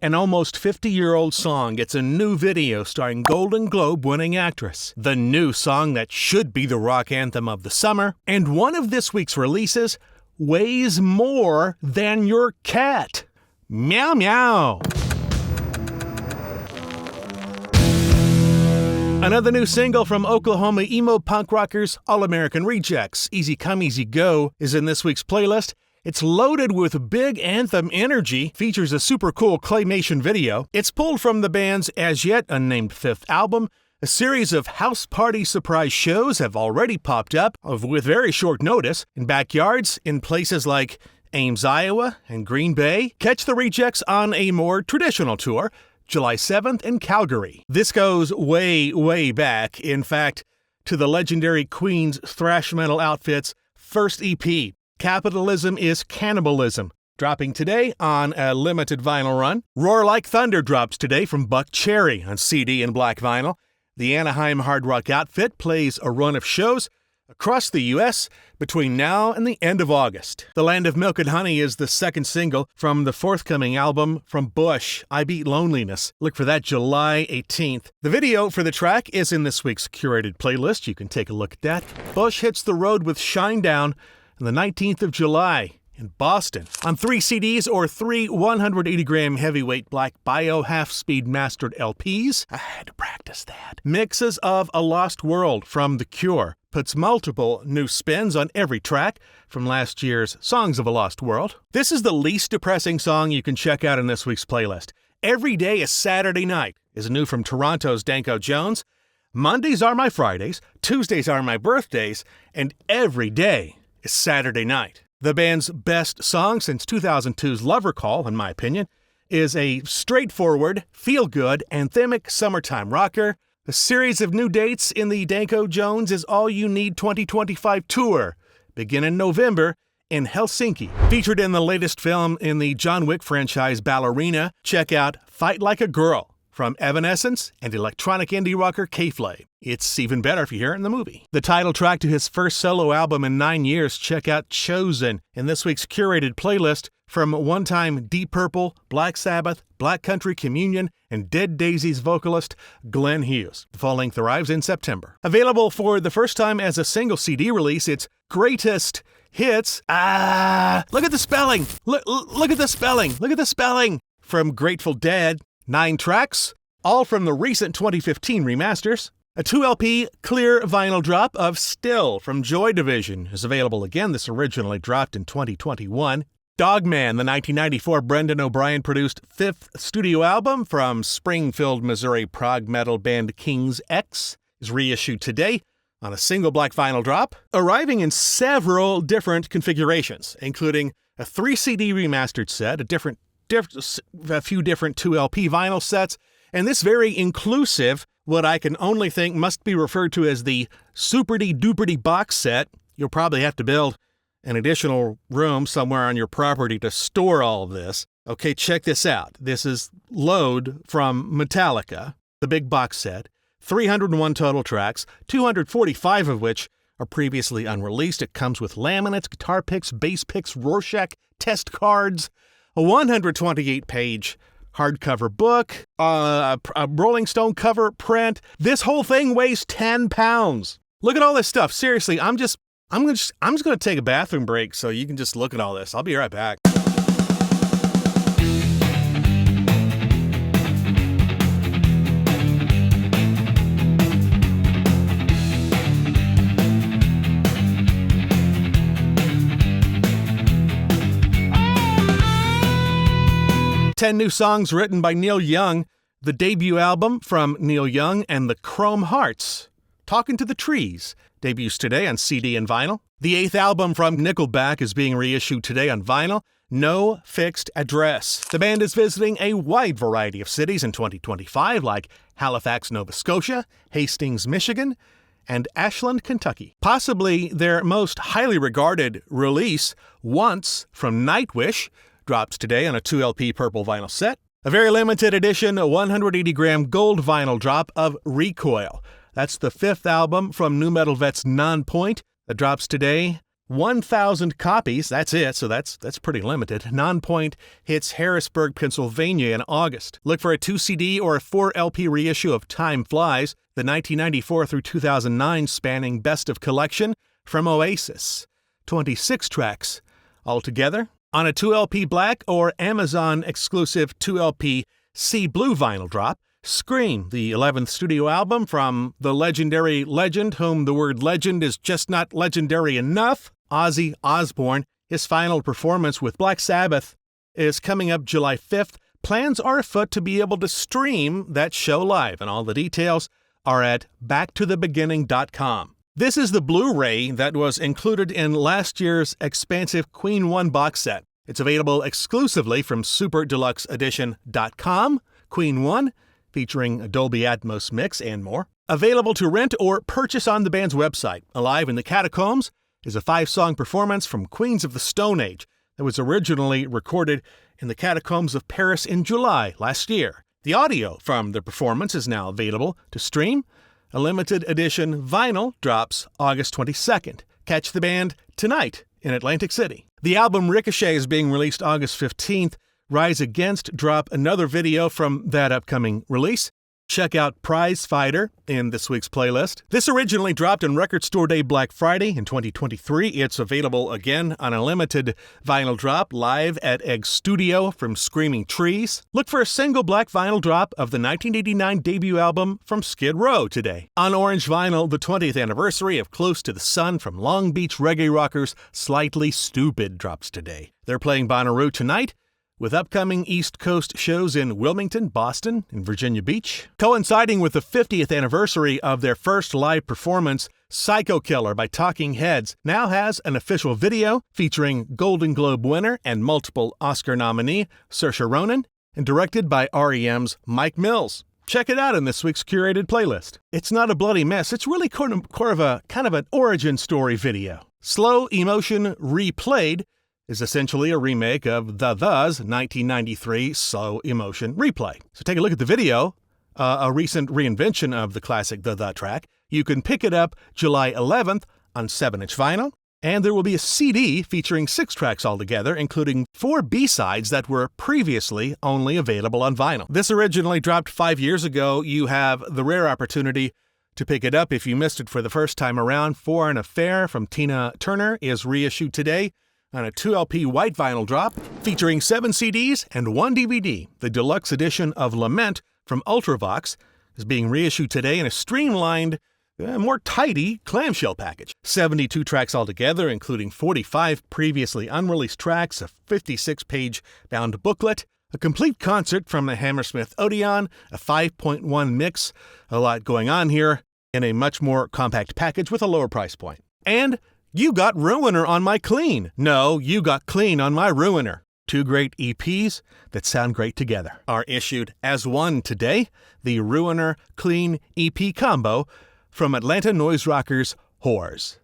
An almost 50-year-old song gets a new video starring Golden Globe-winning actress. The new song that should be the rock anthem of the summer. And one of this week's releases weighs more than your cat. Meow meow. Another new single from Oklahoma emo punk rockers All-American Rejects, Easy Come Easy Go, is in this week's playlist. It's loaded with big anthem energy, features a super cool claymation video. It's pulled from the band's as yet unnamed fifth album. A series of house party surprise shows have already popped up with very short notice in backyards in places like Ames, Iowa and Green Bay. Catch the Rejects on a more traditional tour, July 7th in Calgary. This goes way, way back, in fact, to the legendary Queen's thrash metal outfit's first EP, Capitalism is Cannibalism, dropping today on a limited vinyl run. Roar Like Thunder drops today from Buck Cherry on CD and black vinyl. The Anaheim hard rock outfit plays a run of shows across the U.S. between now and the end of August. The Land of Milk and Honey is the second single from the forthcoming album from Bush, I Beat Loneliness. Look for that July 18th. The video for the track is in this week's curated playlist. You can take a look at that. Bush hits the road with Shinedown on the 19th of July in Boston. On 3 CDs or 3 180-gram heavyweight black bio half-speed mastered LPs. I had to practice that. Mixes of A Lost World from The Cure. Puts multiple new spins on every track from last year's Songs of a Lost World. This is the least depressing song you can check out in this week's playlist. Every Day is Saturday Night is new from Toronto's Danko Jones. Mondays are my Fridays, Tuesdays are my birthdays, and every day is Saturday night. The band's best song since 2002's Lover Call, in my opinion, is a straightforward, feel-good, anthemic summertime rocker. A series of new dates in the Danko Jones is All You Need 2025 tour, begin in November in Helsinki. Featured in the latest film in the John Wick franchise Ballerina, check out Fight Like a Girl from Evanescence and electronic indie rocker K-Flay. It's even better if you hear it in the movie. The title track to his first solo album in 9 years, check out Chosen in this week's curated playlist from one-time Deep Purple, Black Sabbath, Black Country Communion, and Dead Daisies vocalist Glenn Hughes. The full-length arrives in September. Available for the first time as a single CD release, it's Greatest Hits. Look at the spelling! Look at the spelling! Look at the spelling! From Grateful Dead. 9 tracks, all from the recent 2015 remasters. A 2 LP clear vinyl drop of Still from Joy Division is available again. This originally dropped in 2021. Dogman, the 1994 Brendan O'Brien produced 5th studio album from Springfield, Missouri prog metal band King's X, is reissued today on a single black vinyl drop, arriving in several different configurations, including a 3 CD remastered set, a few different 2 LP vinyl sets, and this very inclusive, what I can only think must be referred to as the superty-duperty box set. You'll probably have to build an additional room somewhere on your property to store all of this. Okay, check this out. This is Load from Metallica, the big box set. 301 total tracks, 245 of which are previously unreleased. It comes with laminates, guitar picks, bass picks, Rorschach test cards, a 128-page hardcover book, a Rolling Stone cover print. This whole thing weighs 10 pounds. Look at all this stuff. Seriously, I'm just going to take a bathroom break so you can just look at all this. I'll be right back. Ten new songs written by Neil Young, the debut album from Neil Young and the Chrome Hearts. Talking to the Trees debuts today on CD and vinyl. The 8th album from Nickelback is being reissued today on vinyl. No Fixed Address. The band is visiting a wide variety of cities in 2025, like Halifax, Nova Scotia, Hastings, Michigan, and Ashland, Kentucky. Possibly their most highly regarded release, Once, from Nightwish, drops today on a 2 LP purple vinyl set. A very limited edition 180-gram gold vinyl drop of Recoil. That's the 5th album from Nu Metal Vet's Nonpoint that drops today 1,000 copies, that's it, so that's pretty limited. Nonpoint hits Harrisburg, Pennsylvania in August. Look for a 2-CD or a 4-LP reissue of Time Flies, the 1994 through 2009 spanning Best of Collection from Oasis. 26 tracks altogether. On a 2-LP black or Amazon exclusive 2-LP Sea Blue vinyl drop, Scream, the 11th studio album from the legendary legend whom the word legend is just not legendary enough, Ozzy Osbourne. His final performance with Black Sabbath is coming up July 5th. Plans are afoot to be able to stream that show live, and all the details are at backtothebeginning.com. This is the Blu-ray that was included in last year's expansive Queen 1 box set. It's available exclusively from superdeluxeedition.com. Queen 1, featuring a Dolby Atmos mix and more. Available to rent or purchase on the band's website. Alive in the Catacombs is a 5-song performance from Queens of the Stone Age that was originally recorded in the Catacombs of Paris in July last year. The audio from the performance is now available to stream. A limited edition vinyl drops August 22nd. Catch the band tonight in Atlantic City. The album Ricochet is being released August 15th. Rise Against drop another video from that upcoming release. Check out Prize Fighter in this week's playlist. This originally dropped on Record Store Day Black Friday in 2023. It's available again on a limited vinyl drop live at Egg Studio from Screaming Trees. Look for a single black vinyl drop of the 1989 debut album from Skid Row today. On orange vinyl, the 20th anniversary of Close to the Sun from Long Beach reggae rockers Slightly Stoopid drops today. They're playing Bonnaroo tonight, with upcoming East Coast shows in Wilmington, Boston, and Virginia Beach. Coinciding with the 50th anniversary of their first live performance, Psycho Killer by Talking Heads now has an official video featuring Golden Globe winner and multiple Oscar nominee Saoirse Ronan, and directed by R.E.M's Mike Mills. Check it out in this week's curated playlist. It's not a bloody mess, it's really kind of an origin story video. Slow Emotion Replayed is essentially a remake of The's 1993 Slow Emotion Replay. So take a look at the video, a recent reinvention of the classic The track. You can pick it up July 11th on 7-inch vinyl, and there will be a CD featuring 6 tracks altogether, including 4 B-sides that were previously only available on vinyl. This originally dropped 5 years ago. You have the rare opportunity to pick it up if you missed it for the first time around. For an Affair from Tina Turner is reissued today on a 2-LP white vinyl drop featuring 7 CDs and 1 DVD. The deluxe edition of Lament from Ultravox is being reissued today in a streamlined, more tidy clamshell package. 72 tracks altogether, including 45 previously unreleased tracks, a 56-page bound booklet, a complete concert from the Hammersmith Odeon, a 5.1 mix, a lot going on here, in a much more compact package with a lower price point. And you got Ruiner on my Clean. No, you got Clean on my Ruiner. 2 great EPs that sound great together are issued as one today. The Ruiner Clean EP combo from Atlanta noise rockers Whores.